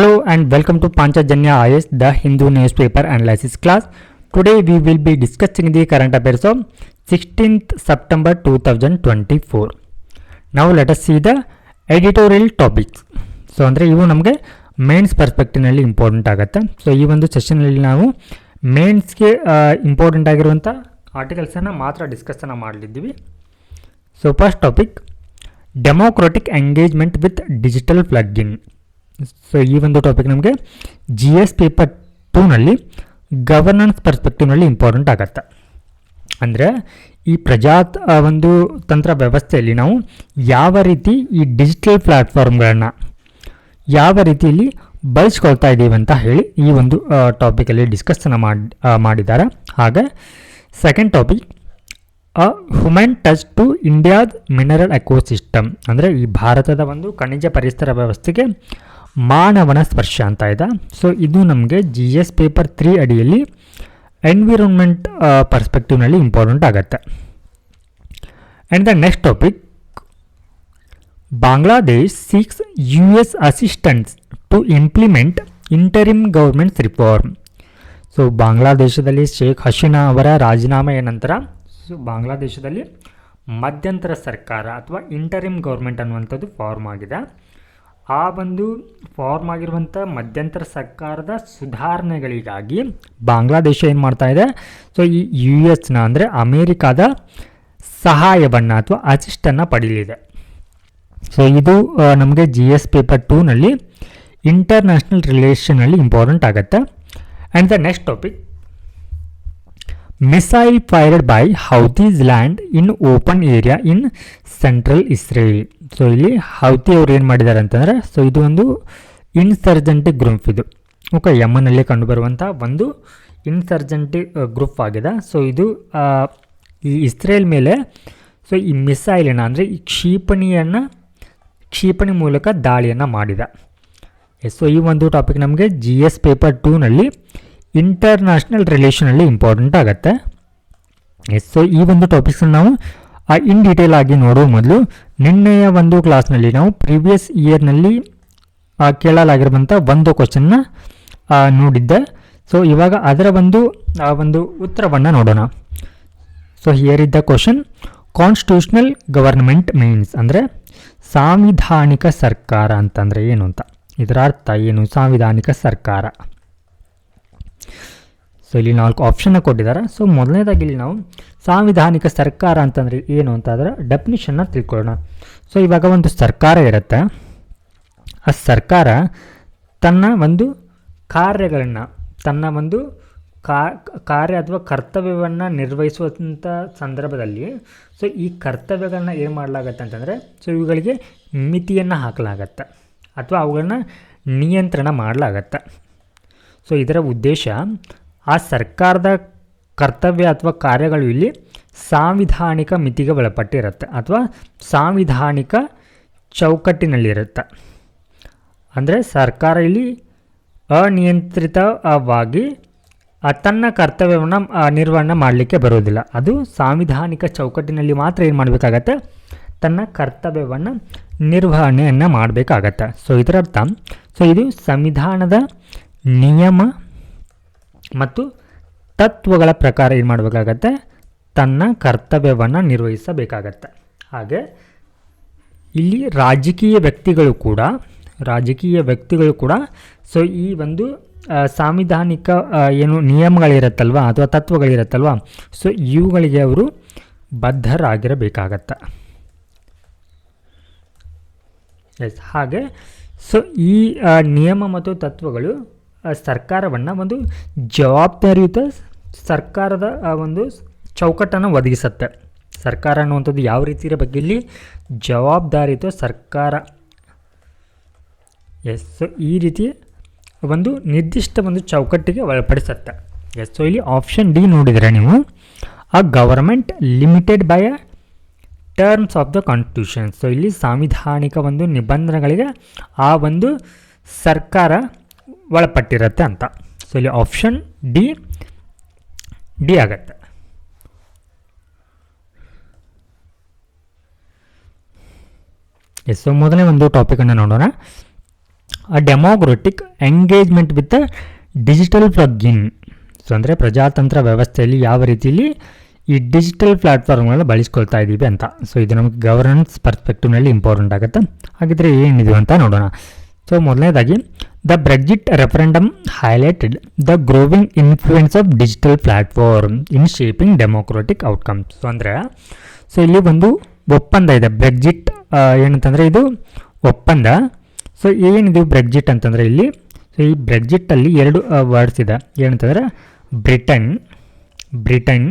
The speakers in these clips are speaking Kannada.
Hello and welcome to Panchajanya IS, the Hindu newspaper analysis class. Today we will be discussing the current affairs of 16th September 2024. Now let us see the editorial topics. So ಅಂದರೆ ಇವು ನಮಗೆ ಮೇನ್ಸ್ ಪರ್ಸ್ಪೆಕ್ಟಿವ್ನಲ್ಲಿ ಇಂಪಾರ್ಟೆಂಟ್ ಆಗುತ್ತೆ. ಸೊ ಈ ಒಂದು ಸೆಷನಲ್ಲಿ ನಾವು ಮೇನ್ಸ್ಗೆ ಇಂಪಾರ್ಟೆಂಟ್ ಆಗಿರುವಂಥ ಆರ್ಟಿಕಲ್ಸನ್ನು ಮಾತ್ರ ಡಿಸ್ಕಸ್ಸನ್ನು ಮಾಡಲಿದ್ದೀವಿ. So first topic, democratic engagement with digital plugin. So ಈ ಒಂದು ಟಾಪಿಕ್ ನಮಗೆ GS ಪೇಪರ್ 2ನಲ್ಲಿ ಗವರ್ನೆನ್ಸ್ ಪರ್ಸ್ಪೆಕ್ಟಿವ್ನಲ್ಲಿ ಇಂಪಾರ್ಟೆಂಟ್ ಆಗುತ್ತೆ. ಅಂದರೆ ಈ ಒಂದು ತಂತ್ರ ವ್ಯವಸ್ಥೆಯಲ್ಲಿ ನಾವು ಯಾವ ರೀತಿ ಈ ಡಿಜಿಟಲ್ ಪ್ಲ್ಯಾಟ್ಫಾರ್ಮ್ಗಳನ್ನು ಯಾವ ರೀತಿಯಲ್ಲಿ ಬಳಸ್ಕೊಳ್ತಾ ಇದ್ದೀವಿ ಅಂತ ಹೇಳಿ ಈ ಒಂದು ಟಾಪಿಕಲ್ಲಿ ಡಿಸ್ಕಸ್ಸನ್ನು ಮಾಡಿದ್ದಾರೆ. ಹಾಗೆ second topic, human touch to ಇಂಡಿಯಾದ ಮಿನರಲ್ ಎಕೋಸಿಸ್ಟಮ್. ಅಂದರೆ ಈ ಭಾರತದ ಒಂದು ಖನಿಜ ಪರಿಸರ ವ್ಯವಸ್ಥೆಗೆ ಮಾನವನ ಸ್ಪರ್ಶ ಅಂತ ಇದೆ. ಸೊ ಇದು ನಮಗೆ GS ಪೇಪರ್ 3 ಅಡಿಯಲ್ಲಿ ಎನ್ವಿರಾನ್ಮೆಂಟ್ ಪರ್ಸ್ಪೆಕ್ಟಿವ್ನಲ್ಲಿ ಇಂಪಾರ್ಟೆಂಟ್ ಆಗುತ್ತೆ. And the next topic, Bangladesh seeks US assistance to implement interim government's reform. So ಬಾಂಗ್ಲಾದೇಶದಲ್ಲಿ ಶೇಖ್ ಹಸೀನಾ ಅವರ ರಾಜೀನಾಮೆಯ ನಂತರ ಬಾಂಗ್ಲಾದೇಶದಲ್ಲಿ ಮಧ್ಯಂತರ ಸರ್ಕಾರ ಅಥವಾ ಇಂಟರಿಮ್ ಗೌರ್ಮೆಂಟ್ ಅನ್ನುವಂಥದ್ದು ಫಾರ್ಮ್ ಆಗಿದೆ. ಆ ಒಂದು ಫಾರ್ಮ್ ಆಗಿರುವಂಥ ಮಧ್ಯಂತರ ಸರ್ಕಾರದ ಸುಧಾರಣೆಗಳಿಗಾಗಿ ಬಾಂಗ್ಲಾದೇಶ ಏನು ಮಾಡ್ತಾ ಇದೆ, ಸೊ ಈ US ಅಂದರೆ ಅಮೇರಿಕಾದ ಸಹಾಯವನ್ನು ಅಥವಾ ಅಸಿಸ್ಟನ್ನು ಪಡೀಲಿದೆ. ಸೊ ಇದು ನಮಗೆ GS ಪೇಪರ್ 2ನಲ್ಲಿ ಇಂಟರ್ನ್ಯಾಷನಲ್ ರಿಲೇಷನಲ್ಲಿ ಇಂಪಾರ್ಟೆಂಟ್ ಆಗುತ್ತೆ. And the next topic, missile fired by Houthis land in open area in central Israel. So ಇಲ್ಲಿ ಹೌತಿ ಅವ್ರು ಏನು ಮಾಡಿದ್ದಾರೆ ಅಂತಂದರೆ, ಸೊ ಇದು ಒಂದು ಇನ್ಸರ್ಜೆಂಟಿಕ್ ಗ್ರೂಪ್, ಇದು ಓಕೆ ಯಮನಲ್ಲಿ ಕಂಡುಬರುವಂಥ ಒಂದು ಇನ್ಸರ್ಜೆಂಟಿಕ್ ಗ್ರೂಪ್ ಆಗಿದೆ. ಸೊ ಇದು ಈ ಇಸ್ರೇಲ್ ಮೇಲೆ ಸೊ ಈ ಮಿಸೈಲನ್ನು ಅಂದರೆ ಈ ಕ್ಷಿಪಣಿ ಮೂಲಕ ದಾಳಿಯನ್ನು ಮಾಡಿದೆ. ಸೊ ಈ ಒಂದು ಟಾಪಿಕ್ ನಮಗೆ GS ಪೇಪರ್ 2ನಲ್ಲಿ ಇಂಟರ್ನ್ಯಾಷನಲ್ ರಿಲೇಷನಲ್ಲಿ ಇಂಪಾರ್ಟೆಂಟ್ ಆಗುತ್ತೆ. ಸೊ ಈ ಒಂದು ಟಾಪಿಕ್ಸನ್ನು ನಾವು ಇನ್ ಡೀಟೇಲ್ ಆಗಿ ನೋಡುವ ಮೊದಲು ನಿನ್ನೆಯ ಒಂದು ಕ್ಲಾಸ್ನಲ್ಲಿ ನಾವು ಪ್ರೀವಿಯಸ್ ಇಯರ್ನಲ್ಲಿ ಕೇಳಲಾಗಿರುವಂಥ ಒಂದು ಕ್ವಶನ್ನ ನೋಡಿದ್ದೆ. ಸೊ ಇವಾಗ ಅದರ ಒಂದು ಉತ್ತರವನ್ನು ನೋಡೋಣ. ಸೊ ಹಿಯರ್ ಇದ್ದ ಕ್ವಶನ್, ಕಾನ್ಸ್ಟಿಟ್ಯೂಷನಲ್ ಗವರ್ನಮೆಂಟ್ ಮೀನ್ಸ್ ಅಂದರೆ ಸಾಂವಿಧಾನಿಕ ಸರ್ಕಾರ ಅಂತಂದರೆ ಏನು ಅಂತ, ಇದರ ಅರ್ಥ ಏನು ಸಾಂವಿಧಾನಿಕ ಸರ್ಕಾರ. ಸೊ ಇಲ್ಲಿ 4 ಆಪ್ಷನ್ನ ಕೊಟ್ಟಿದ್ದಾರೆ. ಸೊ ಮೊದಲನೇದಾಗಿ ಇಲ್ಲಿ ನಾವು ಸಾಂವಿಧಾನಿಕ ಸರ್ಕಾರ ಅಂತಂದರೆ ಏನು ಅಂತ ಅದರ ಡೆಫಿನಿಷನ್ನ ತಿಳ್ಕೊಳ್ಳೋಣ. ಸೊ ಇವಾಗ ಒಂದು ಸರ್ಕಾರ ಇರುತ್ತೆ, ಆ ಸರ್ಕಾರ ತನ್ನ ಒಂದು ಕಾರ್ಯಗಳನ್ನು ತನ್ನ ಒಂದು ಕಾರ್ಯ ಅಥವಾ ಕರ್ತವ್ಯವನ್ನು ನಿರ್ವಹಿಸುವಂಥ ಸಂದರ್ಭದಲ್ಲಿ ಸೊ ಈ ಕರ್ತವ್ಯಗಳನ್ನ ಏನು ಮಾಡಲಾಗತ್ತೆ ಅಂತಂದರೆ, ಸೊ ಇವುಗಳಿಗೆ ಮಿತಿಯನ್ನು ಹಾಕಲಾಗತ್ತೆ ಅಥವಾ ಅವುಗಳನ್ನ ನಿಯಂತ್ರಣ ಮಾಡಲಾಗತ್ತೆ. ಸೊ ಇದರ ಉದ್ದೇಶ ಆ ಸರ್ಕಾರದ ಕರ್ತವ್ಯ ಅಥವಾ ಕಾರ್ಯಗಳು ಇಲ್ಲಿ ಸಾಂವಿಧಾನಿಕ ಮಿತಿಗೆ ಒಳಪಟ್ಟಿರುತ್ತೆ ಅಥವಾ ಸಾಂವಿಧಾನಿಕ ಚೌಕಟ್ಟಿನಲ್ಲಿರುತ್ತೆ. ಅಂದರೆ ಸರ್ಕಾರ ಇಲ್ಲಿ ಅನಿಯಂತ್ರಿತವಾಗಿ ತನ್ನ ಕರ್ತವ್ಯವನ್ನು ನಿರ್ವಹಣೆ ಮಾಡಲಿಕ್ಕೆ ಬರೋದಿಲ್ಲ. ಅದು ಸಾಂವಿಧಾನಿಕ ಚೌಕಟ್ಟಿನಲ್ಲಿ ಮಾತ್ರ ಏನು ಮಾಡಬೇಕಾಗತ್ತೆ, ತನ್ನ ಕರ್ತವ್ಯವನ್ನು ನಿರ್ವಹಣೆಯನ್ನು ಮಾಡಬೇಕಾಗತ್ತೆ. ಸೊ ಇದರರ್ಥ ಸೊ ಇದು ಸಂವಿಧಾನದ ನಿಯಮ ಮತ್ತು ತತ್ವಗಳ ಪ್ರಕಾರ ಏನು ಮಾಡಬೇಕಾಗತ್ತೆ, ತನ್ನ ಕರ್ತವ್ಯವನ್ನು ನಿರ್ವಹಿಸಬೇಕಾಗತ್ತೆ. ಹಾಗೆ ಇಲ್ಲಿ ರಾಜಕೀಯ ವ್ಯಕ್ತಿಗಳು ಕೂಡ ಸೊ ಈ ಒಂದು ಸಾಂವಿಧಾನಿಕ ಏನು ನಿಯಮಗಳಿರುತ್ತಲ್ವ ಅಥವಾ ತತ್ವಗಳಿರುತ್ತಲ್ವ, ಸೊ ಇವುಗಳಿಗೆ ಅವರು ಬದ್ಧರಾಗಿರಬೇಕಾಗತ್ತೆ. ಹಾಗೆ ಸೊ ಈ ನಿಯಮ ಮತ್ತು ತತ್ವಗಳು ಸರ್ಕಾರವನ್ನು ಒಂದು ಜವಾಬ್ದಾರಿಯುತ ಸರ್ಕಾರದ ಒಂದು ಚೌಕಟ್ಟನ್ನು ಒದಗಿಸುತ್ತೆ. ಸರ್ಕಾರ ಅನ್ನುವಂಥದ್ದು ಯಾವ ರೀತಿ ಇರಬೇಕು, ಇಲ್ಲಿ ಜವಾಬ್ದಾರಿಯುತ ಸರ್ಕಾರ. ಸೊ ಈ ರೀತಿ ಒಂದು ನಿರ್ದಿಷ್ಟ ಒಂದು ಚೌಕಟ್ಟಿಗೆ ಒಳಪಡಿಸುತ್ತೆ. ಸೊ ಇಲ್ಲಿ ಆಪ್ಷನ್ ಡಿ ನೋಡಿದರೆ ನೀವು, ಆ government limited by a terms of the constitution. So ಇಲ್ಲಿ ಸಾಂವಿಧಾನಿಕ ಒಂದು ನಿಬಂಧನೆಗಳಿಗೆ ಆ ಒಂದು ಸರ್ಕಾರ ಒಳಪಟ್ಟಿರುತ್ತೆ ಅಂತ. ಸೊ ಇಲ್ಲಿ ಆಪ್ಷನ್ ಡಿ ಆಗುತ್ತೆ. ಸೊ ಮೊದಲನೇ ಒಂದು ಟಾಪಿಕನ್ನು ನೋಡೋಣ. A democratic engagement with digital plugin. So ಅಂದರೆ ಪ್ರಜಾತಂತ್ರ ವ್ಯವಸ್ಥೆಯಲ್ಲಿ ಯಾವ ರೀತಿಯಲ್ಲಿ ಈ ಡಿಜಿಟಲ್ ಪ್ಲ್ಯಾಟ್ಫಾರ್ಮ್ಗಳನ್ನ ಬಳಸ್ಕೊಳ್ತಾ ಇದ್ದೀವಿ ಅಂತ. ಸೊ ಇದು ನಮಗೆ ಗವರ್ನೆನ್ಸ್ ಪರ್ಸ್ಪೆಕ್ಟಿವ್ನಲ್ಲಿ ಇಂಪಾರ್ಟೆಂಟ್ ಆಗುತ್ತೆ. ಹಾಗಿದ್ರೆ ಏನಿದೆ ಅಂತ ನೋಡೋಣ. ಸೊ ಮೊದಲನೇದಾಗಿ the Brexit referendum highlighted the growing influence of digital platform in shaping democratic outcomes. So ಅಂದರೆ ಸೊ ಇಲ್ಲಿ ಒಂದು ಒಪ್ಪಂದ ಇದೆ ಬ್ರೆಕ್ಸಿಟ್ ಏನಂತಂದರೆ ಇದು ಒಪ್ಪಂದ. ಸೊ ಏನಿದು ಬ್ರೆಕ್ಸಿಟ್ ಅಂತಂದರೆ ಇಲ್ಲಿ ಸೊ ಈ ಬ್ರೆಕ್ಸಿಟ್ಟಲ್ಲಿ ಎರಡು ವರ್ಡ್ಸ್ ಇದೆ. ಏನಂತಂದರೆ ಬ್ರಿಟನ್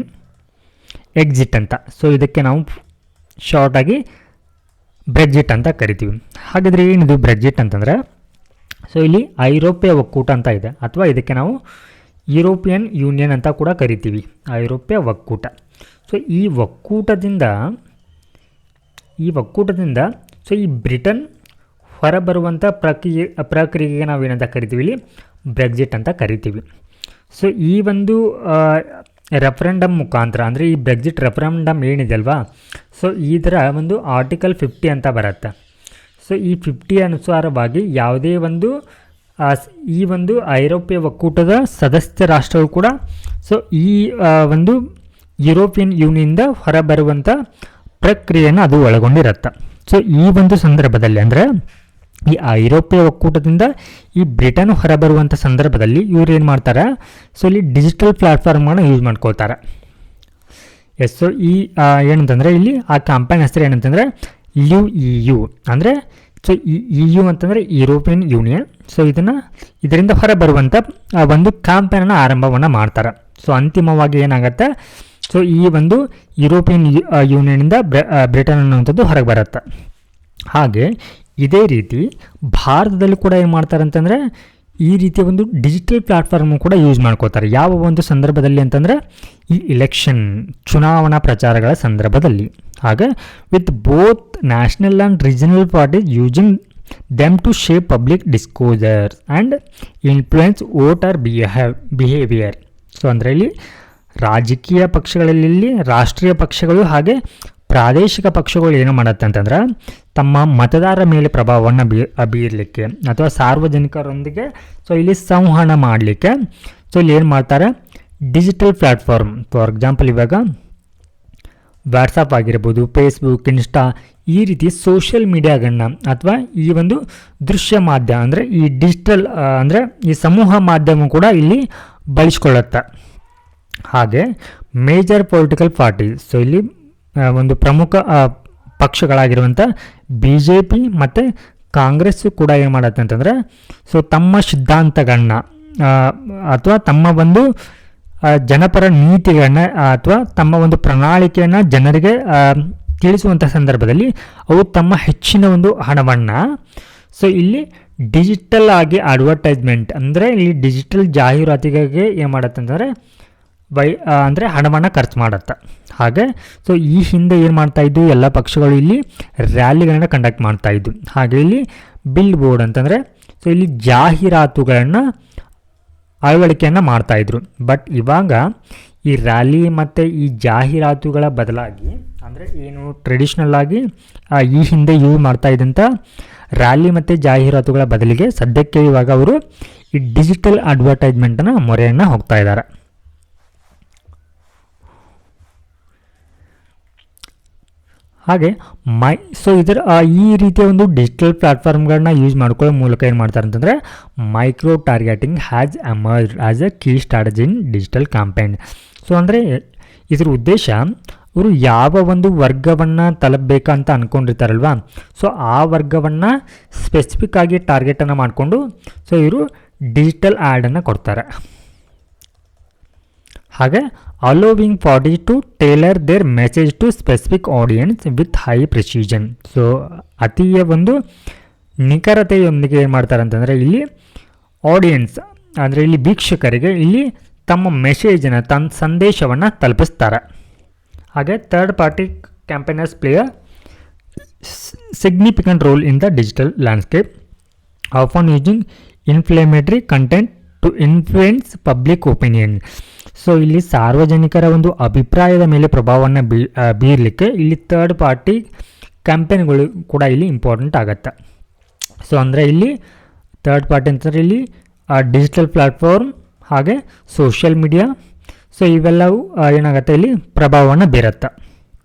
ಎಕ್ಸಿಟ್ ಅಂತ. ಸೊ ಇದಕ್ಕೆ ನಾವು ಶಾರ್ಟಾಗಿ ಬ್ರೆಕ್ಸಿಟ್ ಅಂತ ಕರಿತೀವಿ. ಹಾಗಾದರೆ ಏನಿದು ಬ್ರೆಕ್ಸಿಟ್ ಅಂತಂದರೆ ಸೊ ಇಲ್ಲಿ ಐರೋಪ್ಯ ಒಕ್ಕೂಟ ಅಂತ ಇದೆ, ಅಥವಾ ಇದಕ್ಕೆ ನಾವು ಯುರೋಪಿಯನ್ ಯೂನಿಯನ್ ಅಂತ ಕೂಡ ಕರಿತೀವಿ, ಐರೋಪ್ಯ ಒಕ್ಕೂಟ. ಸೊ ಈ ಒಕ್ಕೂಟದಿಂದ ಸೊ ಈ ಬ್ರಿಟನ್ ಹೊರಬರುವಂಥ ಪ್ರಕ್ರಿಯೆಗೆ ನಾವೇನಂತ ಕರಿತೀವಿ, ಇಲ್ಲಿ ಬ್ರೆಕ್ಸಿಟ್ ಅಂತ ಕರಿತೀವಿ. ಸೊ ಈ ಒಂದು ರೆಫರೆಂಡಮ್ ಮುಖಾಂತರ ಅಂದರೆ ಈ ಬ್ರೆಕ್ಸಿಟ್ ರೆಫರೆಂಡಮ್ ಏನಿದೆ ಅಲ್ವಾ, ಸೊ ಇದರ ಒಂದು ಆರ್ಟಿಕಲ್ 50 ಅಂತ ಬರುತ್ತೆ. ಸೊ ಈ 50 ಅನುಸಾರವಾಗಿ ಯಾವುದೇ ಒಂದು ಈ ಒಂದು ಐರೋಪ್ಯ ಒಕ್ಕೂಟದ ಸದಸ್ಯ ರಾಷ್ಟ್ರವು ಕೂಡ ಸೊ ಈ ಒಂದು ಯುರೋಪಿಯನ್ ಯೂನಿಯನ್ನಿಂದ ಹೊರಬರುವಂಥ ಪ್ರಕ್ರಿಯೆಯನ್ನು ಅದು ಒಳಗೊಂಡಿರುತ್ತೆ. ಸೊ ಈ ಒಂದು ಸಂದರ್ಭದಲ್ಲಿ ಅಂದರೆ ಈ ಐರೋಪ್ಯ ಒಕ್ಕೂಟದಿಂದ ಈ ಬ್ರಿಟನ್ ಹೊರಬರುವಂಥ ಸಂದರ್ಭದಲ್ಲಿ ಇವ್ರು ಏನು ಮಾಡ್ತಾರೆ, ಸೊ ಇಲ್ಲಿ ಡಿಜಿಟಲ್ ಪ್ಲ್ಯಾಟ್ಫಾರ್ಮ್ಗಳನ್ನ ಯೂಸ್ ಮಾಡ್ಕೊಳ್ತಾರೆ. ಎಸ್. ಸೊ ಈ ಏನಂತಂದರೆ ಇಲ್ಲಿ ಆ ಕ್ಯಾಂಪೇನ್ ಹೆಸರು ಏನಂತಂದರೆ LIVE ಅಂದರೆ ಸೊ ಈ EU ಅಂತಂದರೆ ಯುರೋಪಿಯನ್ ಯೂನಿಯನ್. ಸೊ ಇದರಿಂದ ಹೊರಬರುವಂಥ ಒಂದು ಕ್ಯಾಂಪೇನನ್ನು ಆರಂಭವನ್ನು ಮಾಡ್ತಾರೆ. ಸೊ ಅಂತಿಮವಾಗಿ ಏನಾಗುತ್ತೆ, ಸೊ ಈ ಒಂದು ಯುರೋಪಿಯನ್ ಯೂನಿಯನ್ನಿಂದ ಬ್ರಿಟನ್ ಅನ್ನುವಂಥದ್ದು ಹೊರಗೆ ಬರುತ್ತೆ. ಹಾಗೆ ಇದೇ ರೀತಿ ಭಾರತದಲ್ಲಿ ಕೂಡ ಏನು ಮಾಡ್ತಾರೆ ಅಂತಂದರೆ ಈ ರೀತಿಯ ಒಂದು ಡಿಜಿಟಲ್ ಪ್ಲ್ಯಾಟ್ಫಾರ್ಮು ಕೂಡ ಯೂಸ್ ಮಾಡ್ಕೋತಾರೆ. ಯಾವ ಒಂದು ಸಂದರ್ಭದಲ್ಲಿ ಅಂತಂದರೆ ಈ ಚುನಾವಣಾ ಪ್ರಚಾರಗಳ ಸಂದರ್ಭದಲ್ಲಿ. ಹಾಗೆ with both national and regional parties using them to shape public discourses and influence voter behaviour. So ಅಂದರೆ ಇಲ್ಲಿ ರಾಜಕೀಯ ಪಕ್ಷಗಳಲ್ಲಿ ರಾಷ್ಟ್ರೀಯ ಪಕ್ಷಗಳು ಹಾಗೆ ಪ್ರಾದೇಶಿಕ ಪಕ್ಷಗಳು ಏನು ಮಾಡುತ್ತೆ ಅಂತಂದ್ರೆ ತಮ್ಮ ಮತದಾರರ ಮೇಲೆ ಪ್ರಭಾವವನ್ನು ಬೀರಲಿಕ್ಕೆ ಅಥವಾ ಸಾರ್ವಜನಿಕರೊಂದಿಗೆ ಸೊ ಇಲ್ಲಿ ಸಂವಹನ ಮಾಡಲಿಕ್ಕೆ ಸೊ ಇಲ್ಲಿ ಏನು ಮಾಡ್ತಾರೆ, ಡಿಜಿಟಲ್ ಪ್ಲ್ಯಾಟ್ಫಾರ್ಮ್ ಫಾರ್ ಎಕ್ಸಾಂಪಲ್ ಇವಾಗ ವಾಟ್ಸಪ್ ಆಗಿರ್ಬೋದು, ಫೇಸ್ಬುಕ್, ಇನ್ಸ್ಟಾ ಈ ರೀತಿ ಸೋಷಿಯಲ್ ಮೀಡಿಯಾಗಳನ್ನ ಅಥವಾ ಈ ಒಂದು ದೃಶ್ಯ ಮಾಧ್ಯಮ ಅಂದರೆ ಈ ಡಿಜಿಟಲ್ ಅಂದರೆ ಈ ಸಮೂಹ ಮಾಧ್ಯಮ ಕೂಡ ಇಲ್ಲಿ ಬಳಸ್ಕೊಳ್ಳುತ್ತೆ. ಹಾಗೆ ಮೇಜರ್ ಪೊಲಿಟಿಕಲ್ ಪಾರ್ಟೀಸ್ ಸೊ ಇಲ್ಲಿ ಒಂದು ಪ್ರಮುಖ ಪಕ್ಷಗಳಾಗಿರುವಂಥ BJP ಮತ್ತು ಕಾಂಗ್ರೆಸ್ಸು ಕೂಡ ಏನು ಮಾಡುತ್ತೆ ಅಂತಂದರೆ ಸೊ ತಮ್ಮ ಸಿದ್ಧಾಂತಗಳನ್ನ ಅಥವಾ ತಮ್ಮ ಒಂದು ಜನಪರ ನೀತಿಗಳನ್ನ ಅಥವಾ ತಮ್ಮ ಒಂದು ಪ್ರಣಾಳಿಕೆಯನ್ನು ಜನರಿಗೆ ತಿಳಿಸುವಂಥ ಸಂದರ್ಭದಲ್ಲಿ ಅವು ತಮ್ಮ ಹೆಚ್ಚಿನ ಒಂದು ಹಣವನ್ನು ಸೊ ಇಲ್ಲಿ ಡಿಜಿಟಲ್ ಆಗಿ ಅಡ್ವರ್ಟೈಸ್ಮೆಂಟ್ ಅಂದರೆ ಇಲ್ಲಿ ಡಿಜಿಟಲ್ ಜಾಹೀರಾತಿಗೆ ಏನು ಮಾಡುತ್ತೆ ಅಂತಂದರೆ ಅಂದರೆ ಹಣವನ್ನು ಖರ್ಚು ಮಾಡುತ್ತೆ. ಹಾಗೆ ಸೊ ಈ ಹಿಂದೆ ಏನು ಮಾಡ್ತಾಯಿದ್ದು ಎಲ್ಲ ಪಕ್ಷಗಳು ಇಲ್ಲಿ ರ್ಯಾಲಿಗಳನ್ನು ಕಂಡಕ್ಟ್ ಮಾಡ್ತಾಯಿದ್ದು. ಹಾಗೆ ಇಲ್ಲಿ ಬಿಲ್ ಬೋರ್ಡ್ ಅಂತಂದರೆ ಸೊ ಇಲ್ಲಿ ಜಾಹೀರಾತುಗಳನ್ನು ಅಳವಡಿಕೆಯನ್ನು ಮಾಡ್ತಾಯಿದ್ರು. ಬಟ್ ಇವಾಗ ಈ ರ್ಯಾಲಿ ಮತ್ತು ಈ ಜಾಹೀರಾತುಗಳ ಬದಲಾಗಿ ಅಂದರೆ ಏನು ಟ್ರೆಡಿಷ್ನಲ್ ಆಗಿ ಈ ಹಿಂದೆ ಯೂಸ್ ಮಾಡ್ತಾಯಿದ್ದಂಥ ರ್ಯಾಲಿ ಮತ್ತು ಜಾಹೀರಾತುಗಳ ಬದಲಿಗೆ ಸದ್ಯಕ್ಕೆ ಇವಾಗ ಅವರು ಈ ಡಿಜಿಟಲ್ ಅಡ್ವರ್ಟೈಸ್ಮೆಂಟನ್ನು ಮೊರೆಯನ್ನು ಹೋಗ್ತಾ ಇದ್ದಾರೆ. ಹಾಗೆ ಸೊ ಇದರ ಈ ರೀತಿಯ ಒಂದು ಡಿಜಿಟಲ್ ಪ್ಲ್ಯಾಟ್ಫಾರ್ಮ್ಗಳನ್ನ ಯೂಸ್ ಮಾಡ್ಕೊಳ್ಳೋ ಮೂಲಕ ಏನು ಮಾಡ್ತಾರೆ ಅಂತಂದರೆ micro targeting has emerged as A key strategy in digital campaign. So ಅಂದರೆ ಇದರ ಉದ್ದೇಶ ಅವರು ಯಾವ ಒಂದು ವರ್ಗವನ್ನು ತಲುಪಬೇಕಂತ ಅಂದ್ಕೊಂಡಿರ್ತಾರಲ್ವ, ಸೊ ಆ ವರ್ಗವನ್ನು ಸ್ಪೆಸಿಫಿಕ್ ಆಗಿ ಟಾರ್ಗೆಟನ್ನು ಮಾಡಿಕೊಂಡು ಸೊ ಇವರು ಡಿಜಿಟಲ್ ಆ್ಯಡನ್ನು ಕೊಡ್ತಾರೆ. ಹಾಗೆ allowing party to tailor their message to specific audience with high precision. So ಅತಿಯ ಒಂದು ನಿಖರತೆಯೊಂದಿಗೆ ಏನು ಮಾಡ್ತಾರೆ ಅಂತಂದರೆ ಇಲ್ಲಿ ಆಡಿಯನ್ಸ್ ಅಂದರೆ ಇಲ್ಲಿ ವೀಕ್ಷಕರಿಗೆ ಇಲ್ಲಿ ತಮ್ಮ ಮೆಸೇಜನ್ನು ತನ್ನ ಸಂದೇಶವನ್ನು ತಲುಪಿಸ್ತಾರೆ. ಹಾಗೆ third party campaigners play a significant role in the digital landscape often using inflammatory content to influence public opinion. So ಇಲ್ಲಿ ಸಾರ್ವಜನಿಕರ ಒಂದು ಅಭಿಪ್ರಾಯದ ಮೇಲೆ ಪ್ರಭಾವವನ್ನು ಬೀರಲಿಕ್ಕೆ ಇಲ್ಲಿ ಥರ್ಡ್ ಪಾರ್ಟಿ ಕ್ಯಾಂಪೇನ್ಗಳು ಕೂಡ ಇಲ್ಲಿ ಇಂಪಾರ್ಟೆಂಟ್ ಆಗುತ್ತೆ. ಸೊ ಅಂದರೆ ಇಲ್ಲಿ ಥರ್ಡ್ ಪಾರ್ಟಿ ಅಂತಂದರೆ ಇಲ್ಲಿ ಡಿಜಿಟಲ್ ಪ್ಲ್ಯಾಟ್ಫಾರ್ಮ್ ಹಾಗೆ ಸೋಷಿಯಲ್ ಮೀಡಿಯಾ. ಸೊ ಇವೆಲ್ಲವೂ ಏನಾಗುತ್ತೆ ಇಲ್ಲಿ ಪ್ರಭಾವವನ್ನು ಬೀರುತ್ತೆ.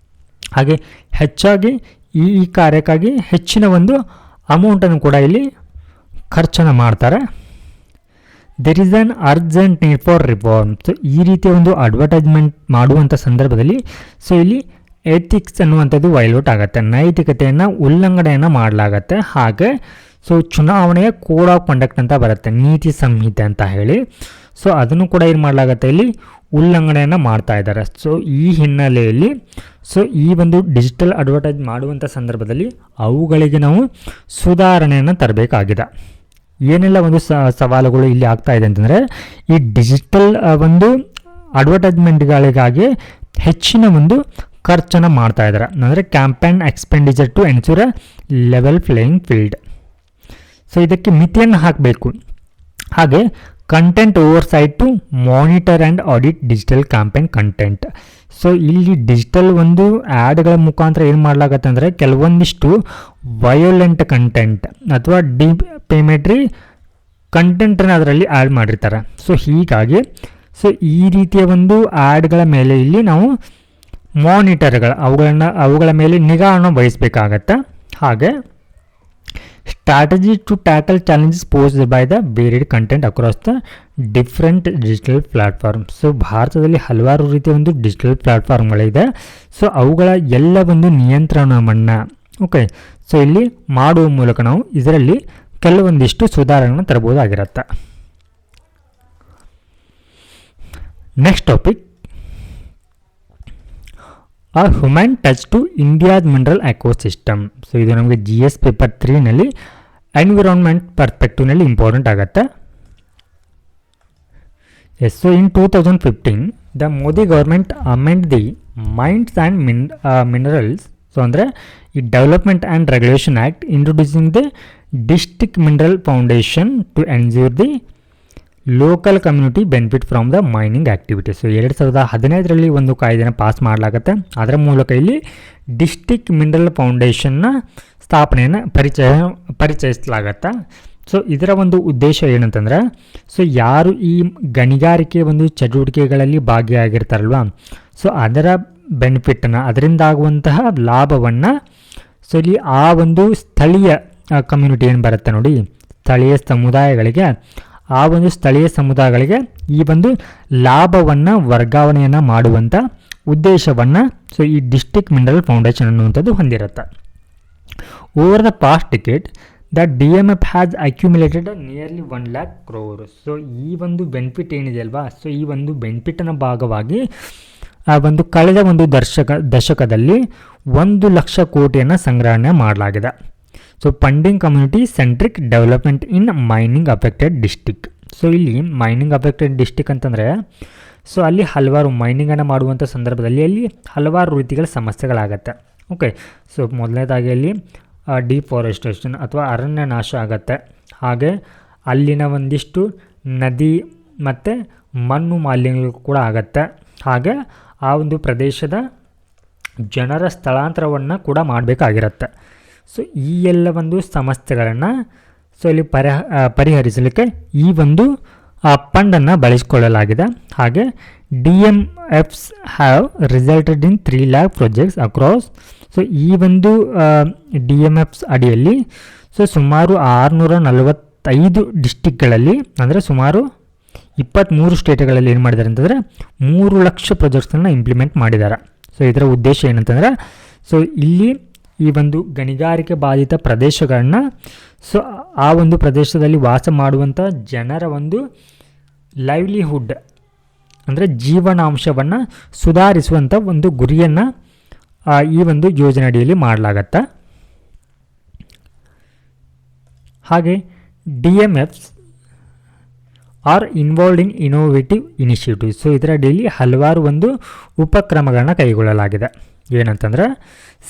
ಹಾಗೆ ಹೆಚ್ಚಾಗಿ ಈ ಕಾರ್ಯಕ್ಕಾಗಿ ಹೆಚ್ಚಿನ ಒಂದು ಅಮೌಂಟನ್ನು ಕೂಡ ಇಲ್ಲಿ ಖರ್ಚನ್ನು ಮಾಡ್ತಾರೆ. There is on urgent need for reform. So ಈ ರೀತಿಯ ಒಂದು ಅಡ್ವರ್ಟೈಸ್ಮೆಂಟ್ ಮಾಡುವಂಥ ಸಂದರ್ಭದಲ್ಲಿ ಸೊ ಇಲ್ಲಿ ಎಥಿಕ್ಸ್ ಅನ್ನುವಂಥದ್ದು ವೈಲೇಟ್ ಆಗುತ್ತೆ, ನೈತಿಕತೆಯನ್ನು ಉಲ್ಲಂಘನೆಯನ್ನು ಮಾಡಲಾಗತ್ತೆ. ಹಾಗೆ ಸೊ ಚುನಾವಣೆಯ ಕೋಡ್ ಆಫ್ ಕಂಡಕ್ಟ್ ಅಂತ ಬರುತ್ತೆ, ನೀತಿ ಸಂಹಿತೆ ಅಂತ ಹೇಳಿ. ಸೊ ಅದನ್ನು ಕೂಡ ಏನು ಮಾಡಲಾಗತ್ತೆ ಇಲ್ಲಿ ಉಲ್ಲಂಘನೆಯನ್ನು ಮಾಡ್ತಾ ಇದ್ದಾರೆ. ಸೊ ಈ ಹಿನ್ನೆಲೆಯಲ್ಲಿ ಸೊ ಈ ಒಂದು ಡಿಜಿಟಲ್ ಅಡ್ವರ್ಟೈಸ್ ಮಾಡುವಂಥ ಸಂದರ್ಭದಲ್ಲಿ ಅವುಗಳಿಗೆ ನಾವು ಸುಧಾರಣೆಯನ್ನು ತರಬೇಕಾಗಿದೆ. ಏನೆಲ್ಲ ಒಂದು ಸವಾಲುಗಳು ಇಲ್ಲಿ ಆಗ್ತಾ ಇದೆ ಅಂತಂದರೆ, ಈ ಡಿಜಿಟಲ್ ಒಂದು ಅಡ್ವರ್ಟೈಸ್ಮೆಂಟ್ಗಳಿಗಾಗಿ ಹೆಚ್ಚಿನ ಒಂದು ಖರ್ಚನ್ನು ಮಾಡ್ತಾ ಇದ್ದಾರೆ. ಅಂದರೆ campaign expenditure to ensure a level playing field. So ಇದಕ್ಕೆ ಮಿತಿಯನ್ನು ಹಾಕಬೇಕು. ಹಾಗೆ content oversight to monitor and audit digital campaign content. So ಇಲ್ಲಿ ಡಿಜಿಟಲ್ ಒಂದು ಆ್ಯಡ್ಗಳ ಮುಖಾಂತರ ಏನು ಮಾಡಲಾಗತ್ತೆ ಅಂದರೆ ಕೆಲವೊಂದಿಷ್ಟು ವಯೋಲೆಂಟ್ ಕಂಟೆಂಟ್ ಅಥವಾ ಡಿಫೇಮೇಟರಿ ಕಂಟೆಂಟನ್ನು ಅದರಲ್ಲಿ ಆ್ಯಡ್ ಮಾಡಿರ್ತಾರೆ. ಸೊ ಹೀಗಾಗಿ ಸೊ ಈ ರೀತಿಯ ಒಂದು ಆ್ಯಡ್ಗಳ ಮೇಲೆ ಇಲ್ಲಿ ನಾವು ಅವುಗಳ ಮೇಲೆ ನಿಗಾವನ್ನು ವಹಿಸಬೇಕಾಗತ್ತೆ. ಹಾಗೆ strategy to tackle challenges posed by the varied content across the different digital platform. So ಭಾರತದಲ್ಲಿ ಹಲವಾರು ರೀತಿಯ ಒಂದು ಡಿಜಿಟಲ್ ಪ್ಲ್ಯಾಟ್ಫಾರ್ಮ್ಗಳಿದೆ. ಸೊ ಅವುಗಳ ಎಲ್ಲ ಒಂದು ನಿಯಂತ್ರಣವನ್ನು ಸೊ ಇಲ್ಲಿ ಮಾಡುವ ಮೂಲಕ ನಾವು ಇದರಲ್ಲಿ ಕೆಲವೊಂದಿಷ್ಟು ಸುಧಾರಣೆಯನ್ನು ತರಬಹುದಾಗಿರುತ್ತೆ. Next topic, a human touch to India's mineral ecosystem. So ಇದು ನಮಗೆ GS ಪೇಪರ್ 3ನಲ್ಲಿ ಎನ್ವಿರಾನ್ಮೆಂಟ್ ಪರ್ಸ್ಪೆಕ್ಟಿವ್ನಲ್ಲಿ ಇಂಪಾರ್ಟೆಂಟ್ ಆಗುತ್ತೆ. Yes, so in 2015 the Modi government amend the mines and minerals. So ಅಂದರೆ ಈ development and regulation act introducing the district mineral foundation to ensure the local community benefit from the mining activities. 2015ರಲ್ಲಿ ಒಂದು ಕಾಯ್ದೆನ ಪಾಸ್ ಮಾಡಲಾಗುತ್ತೆ. ಅದರ ಮೂಲಕ ಇಲ್ಲಿ ಡಿಸ್ಟ್ರಿಕ್ಟ್ ಮಿನರಲ್ ಫೌಂಡೇಶನ್ನ ಸ್ಥಾಪನೆಯನ್ನು ಪರಿಚಯಿಸಲಾಗತ್ತೆ. ಸೊ ಇದರ ಒಂದು ಉದ್ದೇಶ ಏನಂತಂದರೆ, ಸೊ ಯಾರು ಈ ಗಣಿಗಾರಿಕೆ ಒಂದು ಚಟುವಟಿಕೆಗಳಲ್ಲಿ ಭಾಗಿಯಾಗಿರ್ತಾರಲ್ವ, ಸೊ ಅದರ ಬೆನಿಫಿಟನ್ನು, ಅದರಿಂದ ಆಗುವಂತಹ ಲಾಭವನ್ನು ಸೊ ಇಲ್ಲಿ ಆ ಒಂದು ಸ್ಥಳೀಯ ಕಮ್ಯುನಿಟಿ ಏನು ಬರುತ್ತೆ ನೋಡಿ, ಸ್ಥಳೀಯ ಸಮುದಾಯಗಳಿಗೆ, ಆ ಒಂದು ಸ್ಥಳೀಯ ಸಮುದಾಯಗಳಿಗೆ ಈ ಒಂದು ಲಾಭವನ್ನು ವರ್ಗಾವಣೆಯನ್ನು ಮಾಡುವಂಥ ಉದ್ದೇಶವನ್ನು ಸೊ ಈ ಡಿಸ್ಟ್ರಿಕ್ಟ್ ಮಿನರಲ್ ಫೌಂಡೇಶನ್ ಅನ್ನುವಂಥದ್ದು ಹೊಂದಿರುತ್ತೆ. Over the past decade the DMF has accumulated nearly 1 lakh crore. So ಈ ಒಂದು ಬೆನಿಫಿಟ್ ಏನಿದೆ ಅಲ್ವಾ, ಸೊ ಈ ಒಂದು ಬೆನಿಫಿಟ್ನ ಭಾಗವಾಗಿ ಒಂದು ಕಳೆದ ಒಂದು ದಶಕದಲ್ಲಿ 1 ಲಕ್ಷ ಕೋಟಿಯನ್ನು ಸಂಗ್ರಹಣೆ ಮಾಡಲಾಗಿದೆ. So funding community centric development in mining affected district. So ಇಲ್ಲಿ ಮೈನಿಂಗ್ ಅಫೆಕ್ಟೆಡ್ ಡಿಸ್ಟಿಕ್ ಅಂತಂದರೆ ಸೊ ಅಲ್ಲಿ ಹಲವಾರು ಮೈನಿಂಗನ್ನು ಮಾಡುವಂಥ ಸಂದರ್ಭದಲ್ಲಿ ಅಲ್ಲಿ ಹಲವಾರು ರೀತಿಗಳ ಸಮಸ್ಯೆಗಳಾಗತ್ತೆ. ಸೊ ಮೊದಲನೇದಾಗಿ ಅಲ್ಲಿ ಡಿಫಾರೆಸ್ಟೇಷನ್ ಅಥವಾ ಅರಣ್ಯ ನಾಶ ಆಗುತ್ತೆ. ಹಾಗೆ ಅಲ್ಲಿನ ಒಂದಿಷ್ಟು ನದಿ ಮತ್ತು ಮಣ್ಣು ಮಾಲಿನ್ಯಗಳು ಕೂಡ ಆಗತ್ತೆ. ಹಾಗೆ ಆ ಒಂದು ಪ್ರದೇಶದ ಜನರ ಸ್ಥಳಾಂತರವನ್ನು ಕೂಡ ಮಾಡಬೇಕಾಗಿರುತ್ತೆ. ಸೊ ಈ ಎಲ್ಲ ಒಂದು ಸಮಸ್ಯೆಗಳನ್ನು ಸೊ ಇಲ್ಲಿ ಪರಿಹರಿಸಲಿಕ್ಕೆ ಈ ಒಂದು ಫಂಡನ್ನು ಬಳಸಿಕೊಳ್ಳಲಾಗಿದೆ. ಹಾಗೆ DMFs have resulted in 3 lakh projects across. So ಈ ಒಂದು DMFs ಅಡಿಯಲ್ಲಿ ಸೊ ಸುಮಾರು 645 ಡಿಸ್ಟಿಕ್ಗಳಲ್ಲಿ, ಅಂದರೆ ಸುಮಾರು 23 ಸ್ಟೇಟ್ಗಳಲ್ಲಿ ಏನು ಮಾಡಿದ್ದಾರೆ ಅಂತಂದರೆ 3 ಲಕ್ಷ ಪ್ರಾಜೆಕ್ಟ್ಸನ್ನು ಇಂಪ್ಲಿಮೆಂಟ್ ಮಾಡಿದ್ದಾರೆ. ಸೊ ಇದರ ಉದ್ದೇಶ ಏನಂತಂದರೆ, ಸೊ ಇಲ್ಲಿ ಈ ಒಂದು ಗಣಿಗಾರಿಕೆ ಬಾಧಿತ ಪ್ರದೇಶಗಳನ್ನ ಸೊ ಆ ಒಂದು ಪ್ರದೇಶದಲ್ಲಿ ವಾಸ ಮಾಡುವಂಥ ಜನರ ಒಂದು ಲೈವ್ಲಿಹುಡ್ ಅಂದರೆ ಜೀವನಾಂಶವನ್ನು ಸುಧಾರಿಸುವಂಥ ಒಂದು ಗುರಿಯನ್ನು ಈ ಒಂದು ಯೋಜನೆ ಅಡಿಯಲ್ಲಿ ಮಾಡಲಾಗತ್ತೆ. ಹಾಗೆ DMFs are involved in innovative initiative. So ಇದರ ಅಡಿಯಲ್ಲಿ ಹಲವಾರು ಒಂದು ಉಪಕ್ರಮಗಳನ್ನ ಕೈಗೊಳ್ಳಲಾಗಿದೆ. ಏನಂತಂದರೆ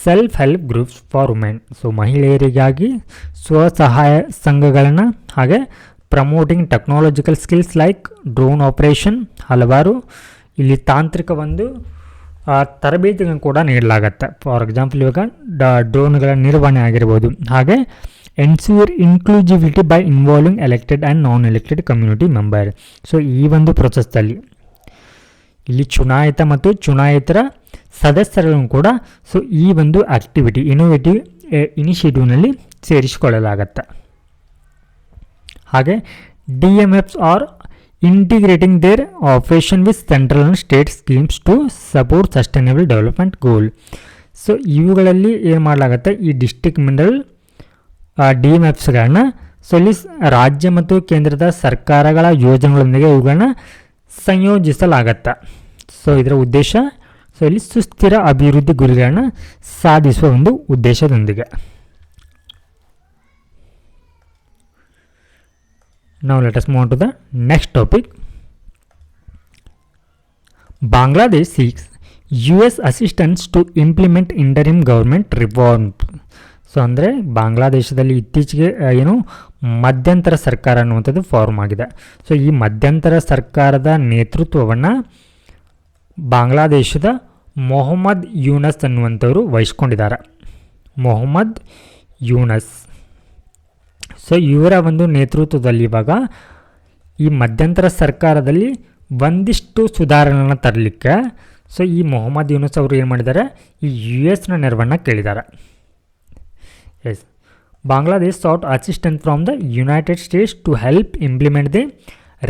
self help groups for women. So ಮಹಿಳೆಯರಿಗಾಗಿ ಸ್ವಸಹಾಯ ಸಂಘಗಳನ್ನು, ಹಾಗೆ promoting technological skills like drone operation. ಹಲವಾರು ಇಲ್ಲಿ ತಾಂತ್ರಿಕ ಒಂದು ತರಬೇತಿಗಳನ್ನು ಕೂಡ ನೀಡಲಾಗತ್ತೆ. ಫಾರ್ ಎಕ್ಸಾಂಪಲ್ ಇವಾಗ ಡ್ರೋನ್ಗಳ ನಿರ್ವಹಣೆ ಆಗಿರ್ಬೋದು. ಹಾಗೆ ensure inclusivity by involving elected and non elected community member. So ಈ ಒಂದು ಪ್ರೊಸೆಸ್ದಲ್ಲಿ ಇಲ್ಲಿ ಚುನಾಯಿತ ಮತ್ತು ಚುನಾಯಿತರ ಸದಸ್ಯರನ್ನು ಕೂಡ ಸೊ ಈ ಒಂದು ಆಕ್ಟಿವಿಟಿ ಇನೋವೇಟಿವ್ ಇನಿಷಿಯೇಟಿವ್ನಲ್ಲಿ ಸೇರಿಸಿಕೊಳ್ಳಲಾಗತ್ತೆ. ಹಾಗೆ DMFs are integrating their operation with central and state schemes to support sustainable development goal. So ಇವುಗಳಲ್ಲಿ ಏನು ಮಾಡಲಾಗುತ್ತೆ, ಈ ಡಿಸ್ಟ್ರಿಕ್ಟ್ ಮಿನರಲ್ DMFsಗಳನ್ನ ಸೊ ಇಲ್ಲಿ ರಾಜ್ಯ ಮತ್ತು ಕೇಂದ್ರದ ಸರ್ಕಾರಗಳ ಯೋಜನೆಗಳೊಂದಿಗೆ ಇವುಗಳನ್ನ ಸಂಯೋಜಿಸಲಾಗತ್ತೆ. ಸೊ ಇದರ ಉದ್ದೇಶ ಸೊ ಇಲ್ಲಿ ಸುಸ್ಥಿರ ಅಭಿವೃದ್ಧಿ ಗುರಿಗಳನ್ನ ಸಾಧಿಸುವ ಒಂದು ಉದ್ದೇಶದೊಂದಿಗೆ. Now let us move on to the next topic. Bangladesh seeks US assistance to implement interim government reform. So ಅಂದರೆ ಬಾಂಗ್ಲಾದೇಶದಲ್ಲಿ ಇತ್ತೀಚೆಗೆ ಏನು ಮಧ್ಯಂತರ ಸರ್ಕಾರ ಅನ್ನುವಂಥದ್ದು ಫಾರ್ಮ್ ಆಗಿದೆ. ಸೊ ಈ ಮಧ್ಯಂತರ ಸರ್ಕಾರದ ನೇತೃತ್ವವನ್ನು ಬಾಂಗ್ಲಾದೇಶದ ಮೊಹಮ್ಮದ್ ಯೂನಸ್ ಅನ್ನುವಂಥವರು ವಹಿಸ್ಕೊಂಡಿದ್ದಾರೆ. ಮೊಹಮ್ಮದ್ ಯೂನಸ್. ಸೊ ಇವರ ಒಂದು ನೇತೃತ್ವದಲ್ಲಿ ಇವಾಗ ಈ ಮಧ್ಯಂತರ ಸರ್ಕಾರದಲ್ಲಿ ಒಂದಿಷ್ಟು ಸುಧಾರಣೆಗಳನ್ನು ತರಲಿಕ್ಕೆ ಸೊ ಈ ಮೊಹಮ್ಮದ್ ಯೂನಸ್ ಅವರು ಏನು ಮಾಡಿದ್ದಾರೆ, ಈ US ನೆರವನ್ನು ಕೇಳಿದ್ದಾರೆ. Yes, Bangladesh sought assistant from the United States to help implement the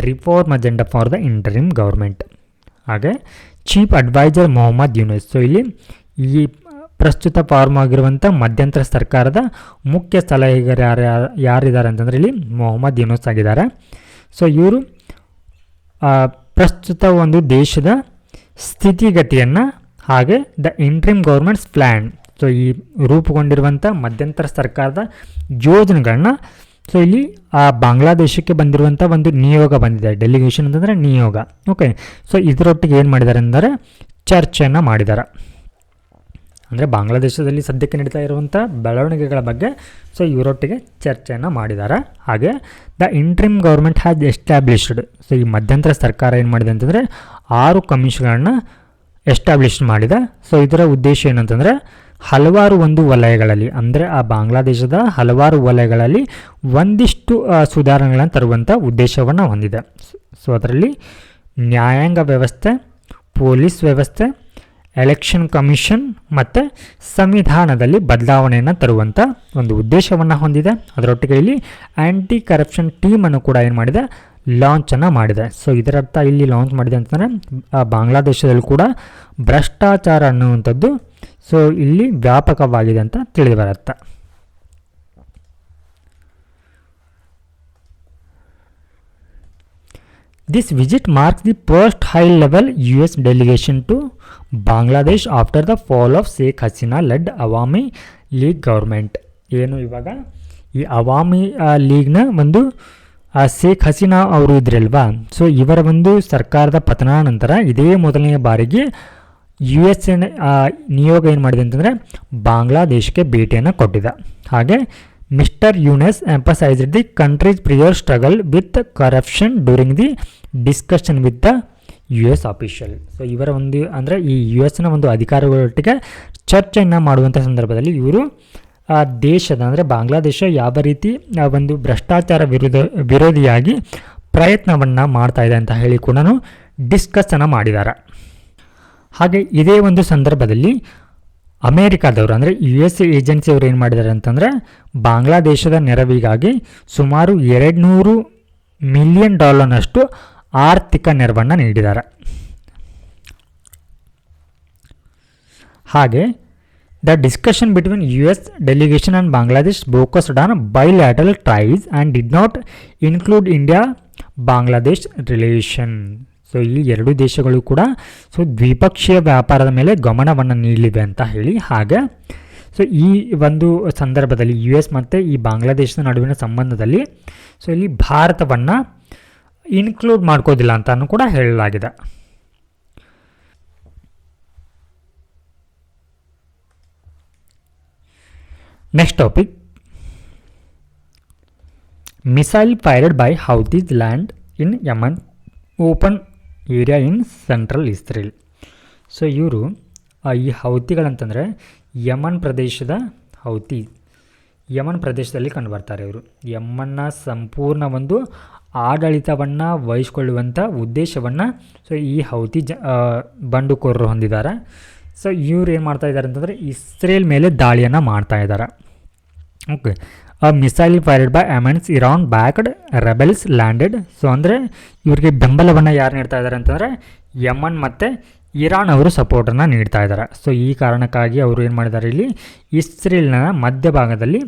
reform agenda for the interim government. ಹಾಗೆ chief adviser Mohammad Yunus. So ಇಲ್ಲಿ ಈ ಪ್ರಸ್ತುತ ಫಾರ್ಮ್ ಆಗಿರುವಂಥ ಮಧ್ಯಂತರ ಸರ್ಕಾರದ ಮುಖ್ಯ ಸಲಹೆಗಾರ ಯಾರಿದ್ದಾರೆ ಅಂತಂದರೆ ಇಲ್ಲಿ ಮೊಹಮ್ಮದ್ ಯೂನಸ್ ಆಗಿದ್ದಾರೆ. ಸೊ ಇವರು ಪ್ರಸ್ತುತ ಒಂದು ದೇಶದ ಸ್ಥಿತಿಗತಿಯನ್ನು ಹಾಗೆ the interim governments plan, so ಈ ರೂಪುಗೊಂಡಿರುವಂಥ ಮಧ್ಯಂತರ ಸರ್ಕಾರದ ಯೋಜನೆಗಳನ್ನ ಸೊ ಇಲ್ಲಿ ಬಾಂಗ್ಲಾದೇಶಕ್ಕೆ ಬಂದಿರುವಂಥ ಒಂದು ನಿಯೋಗ ಬಂದಿದೆ. ಡೆಲಿಗೇಷನ್ ಅಂತಂದರೆ ನಿಯೋಗ. ಓಕೆ, ಸೊ ಇದರೊಟ್ಟಿಗೆ ಏನು ಮಾಡಿದ್ದಾರೆ ಅಂದರೆ ಚರ್ಚೆಯನ್ನು ಮಾಡಿದ್ದಾರೆ. ಅಂದರೆ ಬಾಂಗ್ಲಾದೇಶದಲ್ಲಿ ಸದ್ಯಕ್ಕೆ ನಡೀತಾ ಇರುವಂಥ ಬೆಳವಣಿಗೆಗಳ ಬಗ್ಗೆ ಸೊ ಇವರೊಟ್ಟಿಗೆ ಚರ್ಚೆಯನ್ನು ಮಾಡಿದ್ದಾರೆ. ಹಾಗೆ the interim government has established. So ಈ ಮಧ್ಯಂತರ ಸರ್ಕಾರ ಏನು ಮಾಡಿದೆ ಅಂತಂದರೆ 6 ಕಮಿಷನ್ಗಳನ್ನು ಎಸ್ಟಾಬ್ಲಿಷ್ ಮಾಡಿದೆ. ಸೊ ಇದರ ಉದ್ದೇಶ ಏನಂತಂದರೆ ಹಲವಾರು ಒಂದು ವಲಯಗಳಲ್ಲಿ, ಅಂದರೆ ಆ ಬಾಂಗ್ಲಾದೇಶದ ಹಲವಾರು ವಲಯಗಳಲ್ಲಿ ಒಂದಿಷ್ಟು ಸುಧಾರಣೆಗಳನ್ನು ತರುವಂಥ ಉದ್ದೇಶವನ್ನು ಹೊಂದಿದೆ. ಸೊ ಅದರಲ್ಲಿ ನ್ಯಾಯಾಂಗ ವ್ಯವಸ್ಥೆ, ಪೊಲೀಸ್ ವ್ಯವಸ್ಥೆ, ಎಲೆಕ್ಷನ್ ಕಮಿಷನ್ ಮತ್ತು ಸಂವಿಧಾನದಲ್ಲಿ ಬದಲಾವಣೆಯನ್ನು ತರುವಂಥ ಒಂದು ಉದ್ದೇಶವನ್ನು ಹೊಂದಿದೆ. ಅದರೊಟ್ಟಿಗೆ ಇಲ್ಲಿ ಆ್ಯಂಟಿ ಕರಪ್ಷನ್ ಟೀಮನ್ನು ಕೂಡ ಏನು ಮಾಡಿದೆ, ಲಾಂಚನ್ನು ಮಾಡಿದೆ. ಸೊ ಇದರರ್ಥ ಇಲ್ಲಿ ಲಾಂಚ್ ಮಾಡಿದೆ ಅಂತಂದರೆ ಬಾಂಗ್ಲಾದೇಶದಲ್ಲಿ ಕೂಡ ಭ್ರಷ್ಟಾಚಾರ ಅನ್ನುವಂಥದ್ದು ಸೊ ಇಲ್ಲಿ ವ್ಯಾಪಕವಾಗಿದೆ ಅಂತ ತಿಳಿದು ಬರುತ್ತೆ. This visit marks the first high level US delegation to Bangladesh after the fall of Sheikh Hasina led Awami League government. ಏನು ಇವಾಗ ಈ ಅವಾಮಿ ಲೀಗ್ನ ಒಂದು ಶೇಖ್ ಹಸೀನಾ ಅವರು ಇದ್ರಲ್ವಾ, ಸೊ ಇವರ ಒಂದು ಸರ್ಕಾರದ ಪತನ ನಂತರ ಇದೇ ಮೊದಲನೆಯ ಬಾರಿಗೆ US ನಿಯೋಗ ಏನು ಮಾಡಿದೆ ಅಂತಂದರೆ ಬಾಂಗ್ಲಾದೇಶಕ್ಕೆ ಭೇಟಿಯನ್ನು ಕೊಟ್ಟಿದೆ. ಹಾಗೆ mister Yunus emphasised the country's prior struggle with corruption during the discussion with the US official. So ಇವರ ಒಂದು ಅಂದರೆ ಈ US ಒಂದು ಅಧಿಕಾರಿಗಳೊಟ್ಟಿಗೆ ಚರ್ಚೆಯನ್ನು ಮಾಡುವಂಥ ಸಂದರ್ಭದಲ್ಲಿ ಇವರು ದೇಶದ ಅಂದರೆ ಬಾಂಗ್ಲಾದೇಶ ಯಾವ ರೀತಿ ಒಂದು ಭ್ರಷ್ಟಾಚಾರ ವಿರೋಧಿಯಾಗಿ ಪ್ರಯತ್ನವನ್ನು ಮಾಡ್ತಾ ಇದೆ ಅಂತ ಹೇಳಿ ಕೂಡ ಡಿಸ್ಕಸ್ಸನ್ನು ಮಾಡಿದ್ದಾರೆ. ಹಾಗೆ ಇದೇ ಒಂದು ಸಂದರ್ಭದಲ್ಲಿ ಅಮೇರಿಕಾದವರು ಅಂದರೆ US ಏಜೆನ್ಸಿಯವರು ಏನು ಮಾಡಿದ್ದಾರೆ ಅಂತಂದರೆ ಬಾಂಗ್ಲಾದೇಶದ ನೆರವಿಗಾಗಿ ಸುಮಾರು $200 ಮಿಲಿಯನ್ ಆರ್ಥಿಕ ನೆರವನ್ನು ನೀಡಿದ್ದಾರೆ. ಹಾಗೆ the discussion between US delegation and Bangladesh focused on ಬೈಲ್ಯಾಟರಲ್ tries and did not include India Bangladesh relation. So ಈ ಎರಡೂ ದೇಶಗಳು ಕೂಡ ಸೊ ದ್ವಿಪಕ್ಷೀಯ ವ್ಯಾಪಾರದ ಮೇಲೆ ಗಮನವನ್ನು ನೀಡಲಿವೆ ಅಂತ ಹೇಳಿ. ಹಾಗೆ ಸೊ ಈ ಒಂದು ಸಂದರ್ಭದಲ್ಲಿ US ಮತ್ತು ಈ ಬಾಂಗ್ಲಾದೇಶದ ನಡುವಿನ ಸಂಬಂಧದಲ್ಲಿ ಸೊ ಇಲ್ಲಿ ಭಾರತವನ್ನು ಇನ್ಕ್ಲೂಡ್ ಮಾಡ್ಕೋದಿಲ್ಲ ಅಂತಲೂ ಕೂಡ ಹೇಳಲಾಗಿದೆ. Next topic, missile fired by Houthis land in Yemen open area in central Israel. So ಇವರು ಈ ಹೌತಿಗಳಂತಂದರೆ ಯಮನ್ ಪ್ರದೇಶದ ಹೌತಿ ಯಮನ್ ಪ್ರದೇಶದಲ್ಲಿ ಕಂಡುಬರ್ತಾರೆ ಇವರು. ಯಮನ್ನ ಸಂಪೂರ್ಣ ಒಂದು ಆಡಳಿತವನ್ನು ವಹಿಸ್ಕೊಳ್ಳುವಂಥ ಉದ್ದೇಶವನ್ನು ಸೊ ಈ ಹೌತಿ ಬಂಡುಕೋರರು ಹೊಂದಿದ್ದಾರೆ. ಸೊ ಇವ್ರು ಏನು ಮಾಡ್ತಾ ಇದ್ದಾರೆ ಅಂತಂದರೆ ಇಸ್ರೇಲ್ ಮೇಲೆ ದಾಳಿಯನ್ನು ಮಾಡ್ತಾ ಇದ್ದಾರೆ. Okay, missile fired by Yemen's Iran backed rebels landed. So ಅಂದರೆ ಇವರಿಗೆ ಬೆಂಬಲವನ್ನು ಯಾರು ನೀಡ್ತಾ ಇದ್ದಾರೆ ಅಂತಂದರೆ ಯಮನ್ ಮತ್ತು ಇರಾನ್ ಅವರು ಸಪೋರ್ಟನ್ನು ನೀಡ್ತಾ ಇದ್ದಾರೆ. ಸೊ ಈ ಕಾರಣಕ್ಕಾಗಿ ಅವರು ಏನು ಮಾಡಿದ್ದಾರೆ, ಇಲ್ಲಿ ಇಸ್ರೇಲ್ನ ಮಧ್ಯಭಾಗದಲ್ಲಿ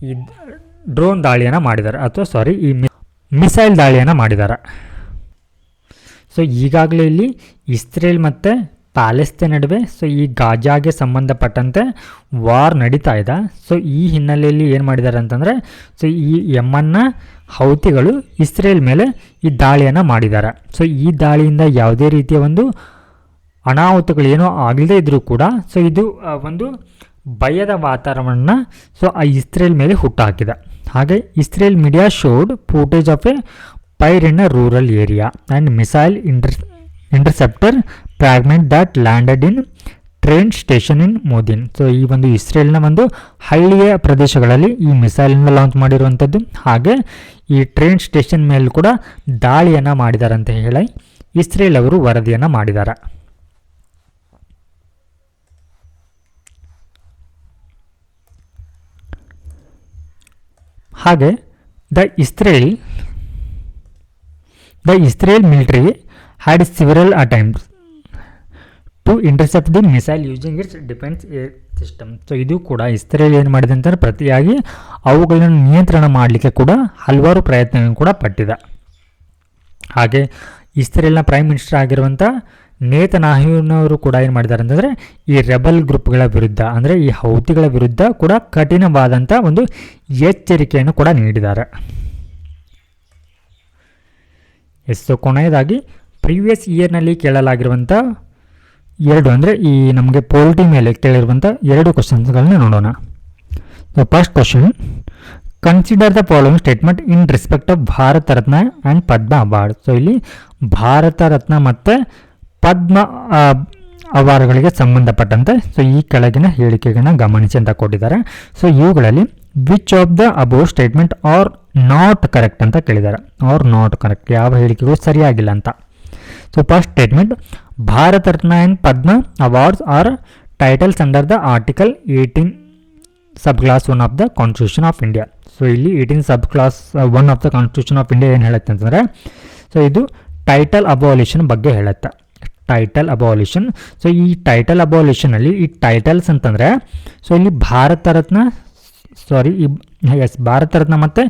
ಈ ಡ್ರೋನ್ ದಾಳಿಯನ್ನು ಮಾಡಿದ್ದಾರೆ, ಅಥವಾ ಈ ಮಿಸೈಲ್ ದಾಳಿಯನ್ನು ಮಾಡಿದ್ದಾರೆ. ಸೊ ಈಗಾಗಲೇ ಇಲ್ಲಿ ಇಸ್ರೇಲ್ ಮತ್ತು ಪ್ಯಾಲೆಸ್ತೈನ್ ನಡುವೆ ಸೊ ಈ ಗಾಜಾಗೆ ಸಂಬಂಧಪಟ್ಟಂತೆ ವಾರ್ ನಡೀತಾ ಇದೆ. ಸೊ ಈ ಹಿನ್ನೆಲೆಯಲ್ಲಿ ಏನು ಮಾಡಿದ್ದಾರೆ ಅಂತಂದರೆ ಸೊ ಈ ಯಮನ್ನ ಹೌತಿಗಳು ಇಸ್ರೇಲ್ ಮೇಲೆ ಈ ದಾಳಿಯನ್ನು ಮಾಡಿದ್ದಾರೆ. ಸೊ ಈ ದಾಳಿಯಿಂದ ಯಾವುದೇ ರೀತಿಯ ಒಂದು ಅನಾಹುತಗಳೇನೂ ಆಗದೇ ಇದ್ದರೂ ಕೂಡ ಸೊ ಇದು ಒಂದು ಭಯದ ವಾತಾವರಣವನ್ನು ಸೊ ಆ ಇಸ್ರೇಲ್ ಮೇಲೆ ಹುಟ್ಟುಹಾಕಿದೆ. ಹಾಗೆ Israel media showed footage of a fire in a rural area and missile interceptor fragment that landed in train station in Modiin. So ಈ ಒಂದು ಇಸ್ರೇಲ್ನ ಒಂದು ಹಳ್ಳಿಯ ಪ್ರದೇಶಗಳಲ್ಲಿ ಈ ಮಿಸೈಲನ್ನು ಲಾಂಚ್ ಮಾಡಿರುವಂಥದ್ದು. ಹಾಗೆ ಈ ಟ್ರೈನ್ ಸ್ಟೇಷನ್ ಮೇಲೆ ಕೂಡ ದಾಳಿಯನ್ನು ಮಾಡಿದ್ದಾರೆ ಅಂತ ಹೇಳಿ ಇಸ್ರೇಲ್ ಅವರು ವರದಿಯನ್ನು ಮಾಡಿದ್ದಾರೆ. ಹಾಗೆ the Israel military had several attempts to intercept the missile using its defence air system. So ಇದು ಕೂಡ ಇಸ್ರೇಲ್ ಏನು ಮಾಡಿದೆ ಅಂತಂದರೆ ಪ್ರತಿಯಾಗಿ ಅವುಗಳನ್ನು ನಿಯಂತ್ರಣ ಮಾಡಲಿಕ್ಕೆ ಕೂಡ ಹಲವಾರು ಪ್ರಯತ್ನಗಳನ್ನು ಕೂಡ ಪಟ್ಟಿದೆ. ಹಾಗೆ ಇಸ್ರೇಲ್ನ ಪ್ರೈಮ್ ಮಿನಿಸ್ಟರ್ ಆಗಿರುವಂಥ ನೇತನ್ಯಾಹುನವರು ಕೂಡ ಏನು ಮಾಡಿದ್ದಾರೆ ಅಂತಂದರೆ ಈ ರೆಬಲ್ ಗ್ರೂಪ್ಗಳ ವಿರುದ್ಧ ಅಂದರೆ ಈ ಹೌತಿಗಳ ವಿರುದ್ಧ ಕೂಡ ಕಠಿಣವಾದಂಥ ಒಂದು ಎಚ್ಚರಿಕೆಯನ್ನು ಕೂಡ ನೀಡಿದ್ದಾರೆ. ಸೊ ಕೊನೆಯದಾಗಿ ಪ್ರೀವಿಯಸ್ ಇಯರ್ನಲ್ಲಿ ಕೇಳಲಾಗಿರುವಂಥ ಅಂದರೆ ಈ ನಮಗೆ ಪೋಲ್ಟಿ ಮೇಲೆ ಕೇಳಿರುವಂಥ 2 ಕ್ವಶನ್ಸ್ಗಳನ್ನ ನೋಡೋಣ. So first question, consider the following statement in respect of Bharat Ratna and Padma award. So ಇಲ್ಲಿ ಭಾರತ ರತ್ನ ಮತ್ತು ಪದ್ಮ ಅವಾರ್ಡ್ಗಳಿಗೆ ಸಂಬಂಧಪಟ್ಟಂತೆ ಸೊ ಈ ಕೆಳಗಿನ ಹೇಳಿಕೆಗಳನ್ನ ಗಮನಿಸಿ ಅಂತ ಕೊಟ್ಟಿದ್ದಾರೆ. ಸೊ ಇವುಗಳಲ್ಲಿ which of the above statement are not correct ಅಂತ ಕೇಳಿದ್ದಾರೆ. ಆರ್ ನಾಟ್ ಕರೆಕ್ಟ್, ಯಾವ ಹೇಳಿಕೆಗಳು ಸರಿಯಾಗಿಲ್ಲ ಅಂತ. So first statement, Bharat Ratna and Padma awards are titles under the article 18 sub clause 1 of the constitution of India. So ಇಲ್ಲಿ 18 sub clause 1 of the constitution of India ಏನು ಹೇಳುತ್ತೆ ಅಂತಂದರೆ ಸೊ ಇದು ಟೈಟಲ್ ಅಬಾಲಿಷನ್ ಬಗ್ಗೆ ಹೇಳುತ್ತೆ. Title abolition. ಸೊ ಈ ಟೈಟಲ್ ಅಬಾಲಿಷನಲ್ಲಿ ಈ ಟೈಟಲ್ಸ್ ಅಂತಂದರೆ ಸೊ ಇಲ್ಲಿ ಭಾರತ ರತ್ನ ಮತ್ತು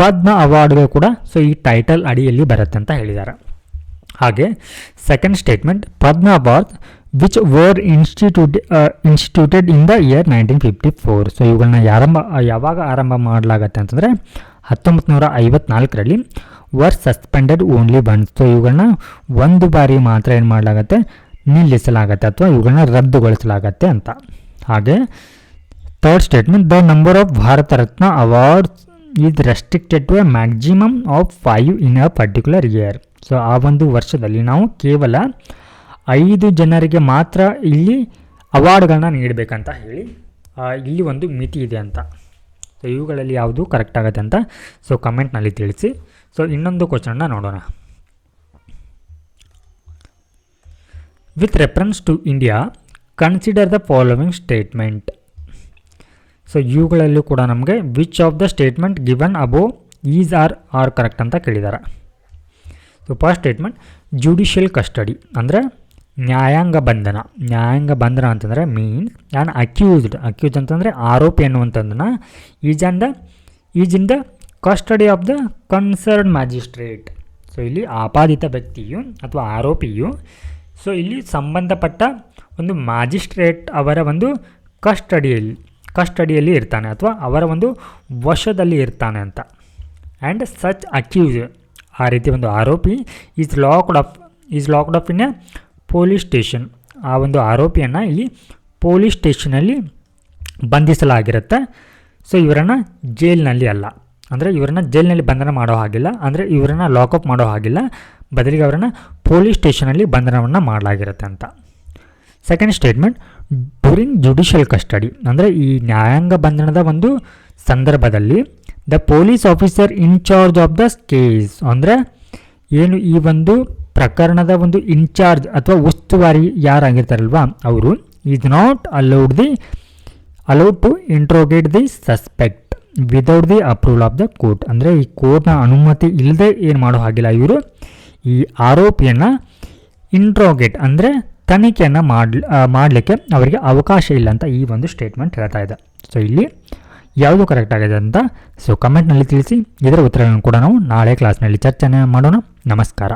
ಪದ್ಮ ಅವಾರ್ಡ್ಗಳು ಕೂಡ ಸೊ ಈ ಟೈಟಲ್ ಅಡಿಯಲ್ಲಿ ಬರುತ್ತೆ ಅಂತ ಹೇಳಿದ್ದಾರೆ. ಹಾಗೆ second statement, Padma award which were instituted in the year 1954. So ಇವುಗಳನ್ನ ಯಾವಾಗ ಆರಂಭ ಮಾಡಲಾಗತ್ತೆ ಅಂತಂದರೆ 1954ರಲ್ಲಿ were suspended only once. So ಇವುಗಳನ್ನ ಒಂದು ಬಾರಿ ಮಾತ್ರ ಏನು ಮಾಡಲಾಗತ್ತೆ, ನಿಲ್ಲಿಸಲಾಗತ್ತೆ ಅಥವಾ ಇವುಗಳನ್ನ ರದ್ದುಗೊಳಿಸಲಾಗತ್ತೆ ಅಂತ. ಹಾಗೆ third statement, the number of Bharat Ratna awards is restricted to a maximum of 5 in a particular year. So ಆ ಒಂದು ವರ್ಷದಲ್ಲಿ ನಾವು ಕೇವಲ 5 ಜನರಿಗೆ ಮಾತ್ರ ಇಲ್ಲಿ ಅವಾರ್ಡ್ಗಳನ್ನ ನೀಡಬೇಕಂತ ಹೇಳಿ ಇಲ್ಲಿ ಒಂದು ಮಿತಿ ಇದೆ ಅಂತ. ಸೊ ಇವುಗಳಲ್ಲಿ ಯಾವುದು ಕರೆಕ್ಟ್ ಆಗುತ್ತೆ ಅಂತ ಸೊ ಕಮೆಂಟ್ನಲ್ಲಿ ತಿಳಿಸಿ. ಸೊ ಇನ್ನೊಂದು ಕ್ವಶನ್ನ ನೋಡೋಣ. With reference to India consider the following statement. So ಇವುಗಳಲ್ಲೂ ಕೂಡ ನಮಗೆ which of the statement given above is are correct ಅಂತ ಕೇಳಿದ್ದಾರೆ. So first statement, judicial custody ಅಂದರೆ ನ್ಯಾಯಾಂಗ ಬಂಧನ ಅಂತಂದರೆ ಮೀನ್ಸ್ ಆ್ಯನ್ ಅಕ್ಯೂಸ್ಡ್ ಅಂತಂದರೆ ಆರೋಪಿ ಅನ್ನುವಂಥದ್ದನ್ನು is in the custody of the concern magistrate. So ಇಲ್ಲಿ ಆಪಾದಿತ ವ್ಯಕ್ತಿಯು ಅಥವಾ ಆರೋಪಿಯು ಸೊ ಇಲ್ಲಿ ಸಂಬಂಧಪಟ್ಟ ಒಂದು ಮ್ಯಾಜಿಸ್ಟ್ರೇಟ್ ಅವರ ಒಂದು ಕಸ್ಟಡಿಯಲ್ಲಿ ಇರ್ತಾನೆ ಅಥವಾ ಅವರ ಒಂದು ವಶದಲ್ಲಿ ಇರ್ತಾನೆ ಅಂತ. ಆ್ಯಂಡ್ ಸಚ್ ಅಕ್ಯೂಸ್, ಆ ರೀತಿ ಒಂದು ಆರೋಪಿ is locked up in a police station. ಆ ಒಂದು ಆರೋಪಿಯನ್ನು ಇಲ್ಲಿ ಪೊಲೀಸ್ ಸ್ಟೇಷನಲ್ಲಿ ಬಂಧಿಸಲಾಗಿರುತ್ತೆ. ಸೊ ಇವರನ್ನು ಜೈಲಿನಲ್ಲಿ ಅಲ್ಲ, ಅಂದರೆ ಇವರನ್ನು ಜೈಲಿನಲ್ಲಿ ಬಂಧನ ಮಾಡೋ ಹಾಗಿಲ್ಲ, ಅಂದರೆ ಇವರನ್ನು ಲಾಕಪ್ ಮಾಡೋ ಹಾಗಿಲ್ಲ, ಬದಲಿಗೆ ಅವರನ್ನು ಪೊಲೀಸ್ ಸ್ಟೇಷನಲ್ಲಿ ಬಂಧನವನ್ನು ಮಾಡಲಾಗಿರುತ್ತೆ ಅಂತ. Second statement, during judicial custody ಅಂದರೆ ಈ ನ್ಯಾಯಾಂಗ ಬಂಧನದ ಒಂದು ಸಂದರ್ಭದಲ್ಲಿ the police officer in charge of the case, ಅಂದರೆ ಏನು ಈ ಒಂದು ಪ್ರಕರಣದ ಒಂದು ಇನ್ಚಾರ್ಜ್ ಅಥವಾ ಉಸ್ತುವಾರಿ ಯಾರಾಗಿರ್ತಾರಲ್ವ ಅವರು is not allowed to interrogate the suspect without the approval of the court, ಅಂದರೆ ಈ ಕೋರ್ಟ್ನ ಅನುಮತಿ ಇಲ್ಲದೆ ಏನು ಮಾಡೋ ಹಾಗಿಲ್ಲ, ಇವರು ಈ ಆರೋಪಿಯನ್ನು ಇಂಟ್ರೋಗೇಟ್ ಅಂದರೆ ತನಿಖೆಯನ್ನು ಮಾಡಲಿಕ್ಕೆ ಅವರಿಗೆ ಅವಕಾಶ ಇಲ್ಲ ಅಂತ ಈ ಒಂದು ಸ್ಟೇಟ್ಮೆಂಟ್ ಹೇಳ್ತಾ ಇದೆ. ಸೊ ಇಲ್ಲಿ ಯಾವುದು ಕರೆಕ್ಟ್ ಆಗಿದೆ ಅಂತ ಕಮೆಂಟ್ನಲ್ಲಿ ತಿಳಿಸಿ. ಇದರ ಉತ್ತರಗಳನ್ನು ಕೂಡ ನಾವು ನಾಳೆ ಕ್ಲಾಸ್ನಲ್ಲಿ ಚರ್ಚೆ ಮಾಡೋಣ. ನಮಸ್ಕಾರ.